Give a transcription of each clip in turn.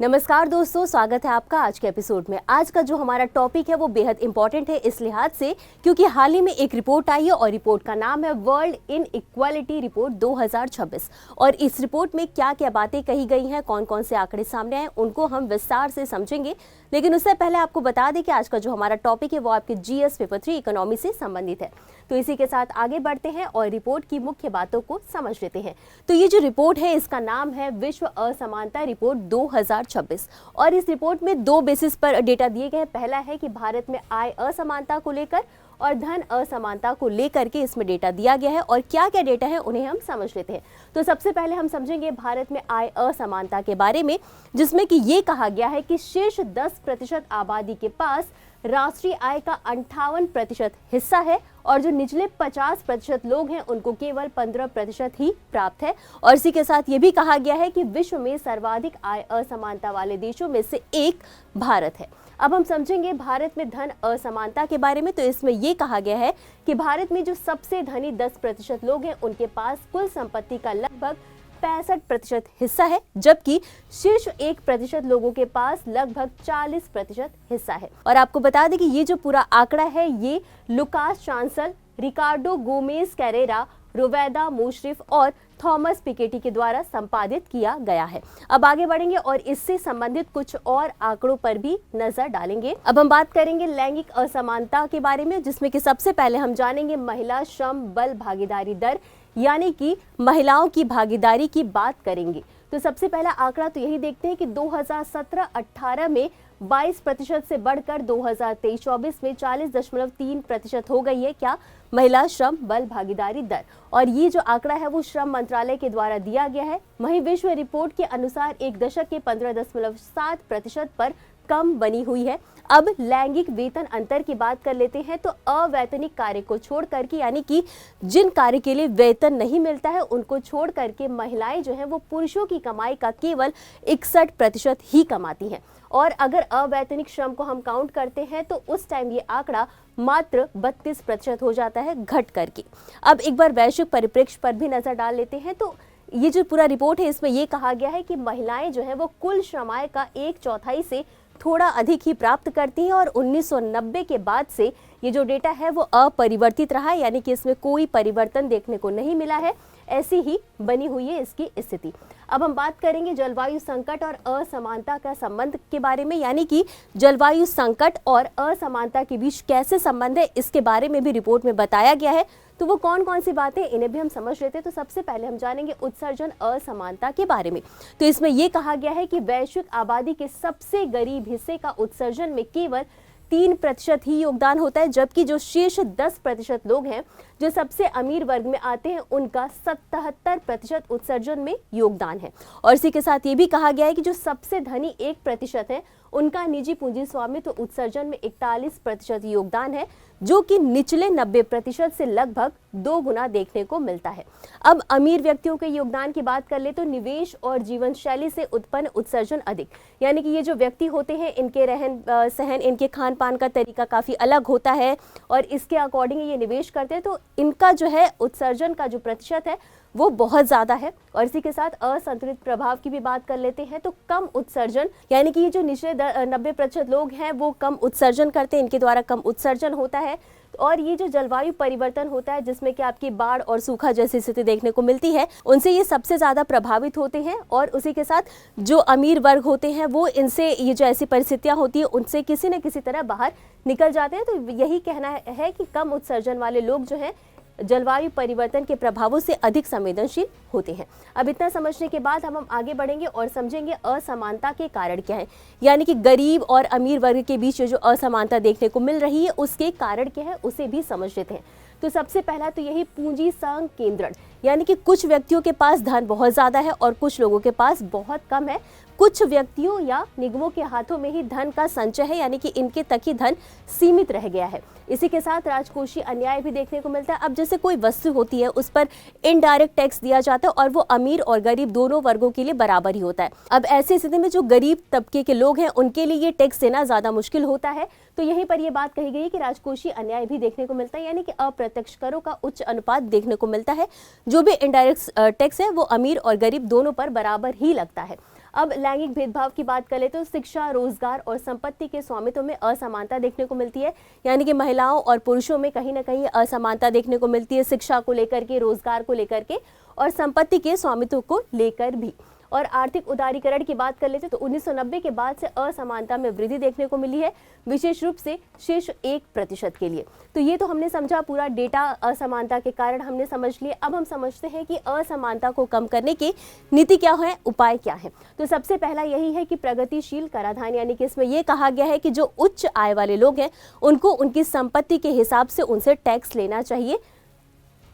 नमस्कार दोस्तों, स्वागत है आपका आज के एपिसोड में। आज का जो हमारा टॉपिक है वो बेहद इंपॉर्टेंट है इस लिहाज से क्योंकि हाल ही में एक रिपोर्ट आई है और रिपोर्ट का नाम है वर्ल्ड इनइक्वालिटी रिपोर्ट 2026। और इस रिपोर्ट में क्या क्या बातें कही गई हैं, कौन कौन से आंकड़े सामने आए, उनको हम विस्तार से समझेंगे। लेकिन उससे पहले आपको बता दें कि आज का जो हमारा टॉपिक है वो आपके जीएस पेपर 3 इकोनॉमी से संबंधित है। तो इसी के साथ आगे बढ़ते हैं और रिपोर्ट की मुख्य बातों को समझ लेते हैं। तो ये जो रिपोर्ट है इसका नाम है विश्व असमानता रिपोर्ट 2026 और इस रिपोर्ट में दो बेसिस पर डेटा दिए गए हैं। पहला है कि भारत में आय असमानता को लेकर और धन असमानता को लेकर के इसमें डेटा दिया गया है और क्या क्या डेटा है उन्हें हम समझ लेते हैं। तो सबसे पहले हम समझेंगे भारत में आय असमानता के बारे में, जिसमें कि ये कहा गया है कि शीर्ष 10% आबादी के पास राष्ट्रीय आय का 58% हिस्सा है और जो निचले 50% लोग हैं उनको केवल 15% ही प्राप्त है। और इसी के साथ ये भी कहा गया है कि विश्व में सर्वाधिक आय असमानता वाले देशों में से एक भारत है। अब हम समझेंगे भारत में धन असमानता के बारे में। तो इसमें यह कहा गया है कि भारत में जो सबसे धनी 10% लोग हैं उनके पास कुल संपत्ति का लगभग 65% हिस्सा है, जबकि शीर्ष 1% लोगों के पास लगभग 40% हिस्सा है। और आपको बता दें कि ये जो पूरा आंकड़ा है ये लुकास चांसल, रिकार्डो गोमेज कैरेरा, रोवेदा मुशरिफ और थॉमस पिकेटी के द्वारा संपादित किया गया है। अब आगे बढ़ेंगे और इससे संबंधित कुछ और आंकड़ों पर भी नजर डालेंगे। अब हम बात करेंगे लैंगिक असमानता के बारे में, जिसमें कि सबसे पहले हम जानेंगे महिला श्रम बल भागीदारी दर, यानी कि महिलाओं की भागीदारी की बात करेंगे। तो सबसे पहला आंकड़ा तो यही देखते हैं कि 2017-18 में 22% से बढ़कर 2023-24 में 40.3% हो गई है क्या महिला श्रम बल भागीदारी दर। और ये जो आंकड़ा है वो श्रम मंत्रालय के द्वारा दिया गया है। वहीं विश्व रिपोर्ट के अनुसार एक दशक के 15.7% पर कम बनी हुई है। अब लैंगिक वेतन अंतर की बात कर लेते हैं। तो अवैतनिक कार्य को छोड़ करके, यानी कि जिन कार्य के लिए वेतन नहीं मिलता है उनको छोड़ करके महिलाएं जो हैं वो पुरुषों की कमाई का केवल 61% ही कमाती हैं। और अगर अवैतनिक श्रम को हम काउंट करते हैं तो उस टाइम ये आंकड़ा मात्र 32% हो जाता है घट करके। अब एक बार वैश्विक परिप्रेक्ष्य पर भी नजर डाल लेते हैं। तो ये जो पूरा रिपोर्ट है इसमें ये कहा गया है कि महिलाएं जो है वो कुल श्रम आय का 1/4 से थोड़ा अधिक ही प्राप्त करती हैं और 1990 के बाद से ये जो डेटा है वो अपरिवर्तित रहा है, यानी कि इसमें कोई परिवर्तन देखने को नहीं मिला है, ऐसी ही बनी हुई है इसकी स्थिति। अब हम बात करेंगे जलवायु संकट और असमानता का संबंध के बारे में, यानी कि जलवायु संकट और असमानता के बीच कैसे संबंध है इसके बारे में भी रिपोर्ट में बताया गया है। तो वो कौन कौन सी बातें, इन्हें भी हम समझ लेते हैं। तो सबसे पहले हम जानेंगे उत्सर्जन असमानता के बारे में। तो इसमें यह कहा गया है कि वैश्विक आबादी के सबसे गरीब हिस्से का उत्सर्जन में केवल 3% ही योगदान होता है, जबकि जो शीर्ष 10% लोग हैं जो सबसे अमीर वर्ग में आते हैं उनका 77% उत्सर्जन में योगदान है। और इसी के साथ ये भी कहा गया है कि जो सबसे धनी 1% है उनका निजी पूंजी स्वामित्व उत्सर्जन में 41% योगदान है, जो कि निचले 90% से लगभग 2 गुना देखने को मिलता है। अब अमीर व्यक्तियों के योगदान की बात कर ले तो निवेश और जीवन शैली से उत्पन्न उत्सर्जन अधिक, यानी कि ये जो व्यक्ति होते हैं इनके रहन सहन, इनके खान पान का तरीका काफ़ी अलग होता है और इसके अकॉर्डिंग ये निवेश करते हैं, तो इनका जो है उत्सर्जन का जो प्रतिशत है वो बहुत ज़्यादा है। और इसी के साथ असंतुलित प्रभाव की भी बात कर लेते हैं। तो कम उत्सर्जन, यानी कि ये जो निचले 90% लोग हैं वो कम उत्सर्जन करते हैं, इनके द्वारा कम उत्सर्जन होता है। और ये जो जलवायु परिवर्तन होता है जिसमें कि आपकी बाढ़ और सूखा जैसी स्थिति देखने को मिलती है, उनसे ये सबसे ज़्यादा प्रभावित होते हैं। और उसी के साथ जो अमीर वर्ग होते हैं वो इनसे, ये जो ऐसी परिस्थितियाँ होती है उनसे किसी न किसी तरह बाहर निकल जाते हैं। तो यही कहना है कि कम उत्सर्जन वाले लोग जो हैं जलवायु परिवर्तन के प्रभावों से अधिक संवेदनशील होते हैं। अब इतना समझने के बाद हम आगे बढ़ेंगे और समझेंगे असमानता के कारण क्या है, यानी कि गरीब और अमीर वर्ग के बीच जो असमानता देखने को मिल रही है उसके कारण क्या है उसे भी समझ लेते हैं। तो सबसे पहला तो यही पूंजी संकेंद्रण, यानी कि कुछ व्यक्तियों के पास धन बहुत ज़्यादा है और कुछ लोगों के पास बहुत कम है। कुछ व्यक्तियों या निगमों के हाथों में ही धन का संचय है, यानी कि इनके तक ही धन सीमित रह गया है। इसी के साथ राजकोषीय अन्याय भी देखने को मिलता है। अब जैसे कोई वस्तु होती है उस पर इनडायरेक्ट टैक्स दिया जाता है और वो अमीर और गरीब दोनों वर्गों के लिए बराबर ही होता है। अब ऐसी स्थिति में जो गरीब तबके के लोग हैं उनके लिए ये टैक्स देना ज़्यादा मुश्किल होता है। तो यहीं पर ये बात कही गई कि राजकोषीय अन्याय भी देखने को मिलता है, यानी कि अप्रत्यक्ष करों का उच्च अनुपात देखने को मिलता है। जो भी इनडायरेक्ट टैक्स है वो अमीर और गरीब दोनों पर बराबर ही लगता है। अब लैंगिक भेदभाव की बात करें तो शिक्षा, रोजगार और संपत्ति के स्वामित्व में असमानता देखने को मिलती है, यानी कि महिलाओं और पुरुषों में कहीं ना कहीं असमानता देखने को मिलती है, शिक्षा को लेकर के, रोजगार को लेकर के और संपत्ति के स्वामित्व को लेकर भी। और आर्थिक उदारीकरण की बात कर लेते तो 1990 के बाद से असमानता में वृद्धि देखने को मिली है, विशेष रूप से शीर्ष 1% के लिए। तो ये तो हमने समझा पूरा डेटा, असमानता के कारण हमने समझ लिए। अब हम समझते हैं कि असमानता को कम करने की नीति क्या है, उपाय क्या है। तो सबसे पहला यही है कि प्रगतिशील कराधान, यानी कि इसमें यह कहा गया है कि जो उच्च आय वाले लोग हैं उनको उनकी संपत्ति के हिसाब से उनसे टैक्स लेना चाहिए।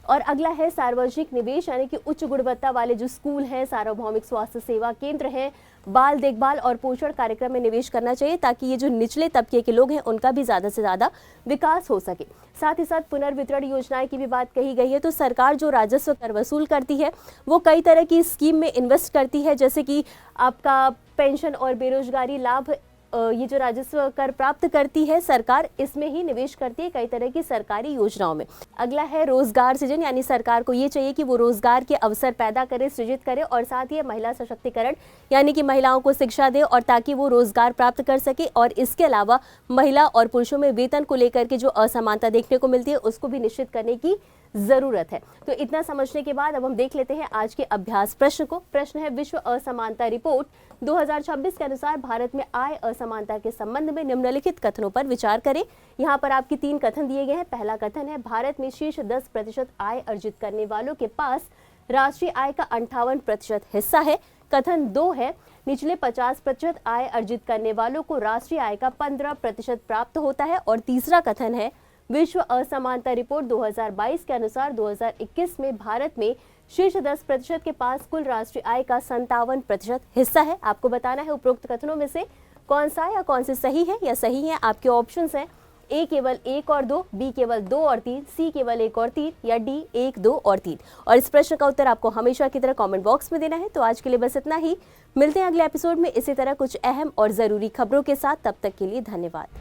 और अगला है सार्वजनिक निवेश, यानी कि उच्च गुणवत्ता वाले जो स्कूल हैं, सार्वभौमिक स्वास्थ्य सेवा केंद्र हैं, बाल देखभाल और पोषण कार्यक्रम में निवेश करना चाहिए, ताकि ये जो निचले तबके के लोग हैं उनका भी ज़्यादा से ज़्यादा विकास हो सके। साथ ही साथ पुनर्वितरण योजनाएं की भी बात कही गई है। तो सरकार जो राजस्व कर वसूल करती है वो कई तरह की स्कीम में इन्वेस्ट करती है, जैसे कि आपका पेंशन और बेरोजगारी लाभ, ये जो राजस्व कर प्राप्त करती है सरकार, इसमें ही निवेश करती है कई तरह की सरकारी योजनाओं में। अगला है रोजगार सृजन, यानी सरकार को ये चाहिए कि वो रोजगार के अवसर पैदा करे, सृजित करे और साथ ही महिला सशक्तिकरण, यानी कि महिलाओं को शिक्षा दे और ताकि वो रोजगार प्राप्त कर सके। और इसके अलावा महिला और पुरुषों में वेतन को लेकर के जो असमानता देखने को मिलती है उसको भी निश्चित करने की जरूरत है। तो इतना समझने के बाद अब हम देख लेते हैं आज के अभ्यास प्रश्न को। प्रश्न है, विश्व असमानता रिपोर्ट 2026 के अनुसार भारत में आय असमानता के संबंध में निम्नलिखित कथनों पर विचार करें। यहाँ पर आपके 3 कथन दिए गए हैं। पहला कथन है, भारत में शीर्ष 10% आय अर्जित करने वालों के पास राष्ट्रीय आय का 58% हिस्सा है। कथन 2 है, निचले 50% आय अर्जित करने वालों को राष्ट्रीय आय का 15% प्राप्त होता है। और तीसरा कथन है, विश्व असमानता रिपोर्ट 2022 के अनुसार 2021 में भारत में शीर्ष 10% के पास कुल राष्ट्रीय आय का 57% हिस्सा है। आपको बताना है उपरोक्त कथनों में से कौन सा या कौन से सही है या सही है। आपके ऑप्शंस हैं ए केवल 1 और 2, बी केवल 2 और 3, सी केवल 1 और 3 या डी 1, 2 और 3। और इस प्रश्न का उत्तर आपको हमेशा की तरह कमेंट बॉक्स में देना है। तो आज के लिए बस इतना ही, मिलते हैं अगले एपिसोड में इसी तरह कुछ अहम और जरूरी खबरों के साथ। तब तक के लिए धन्यवाद।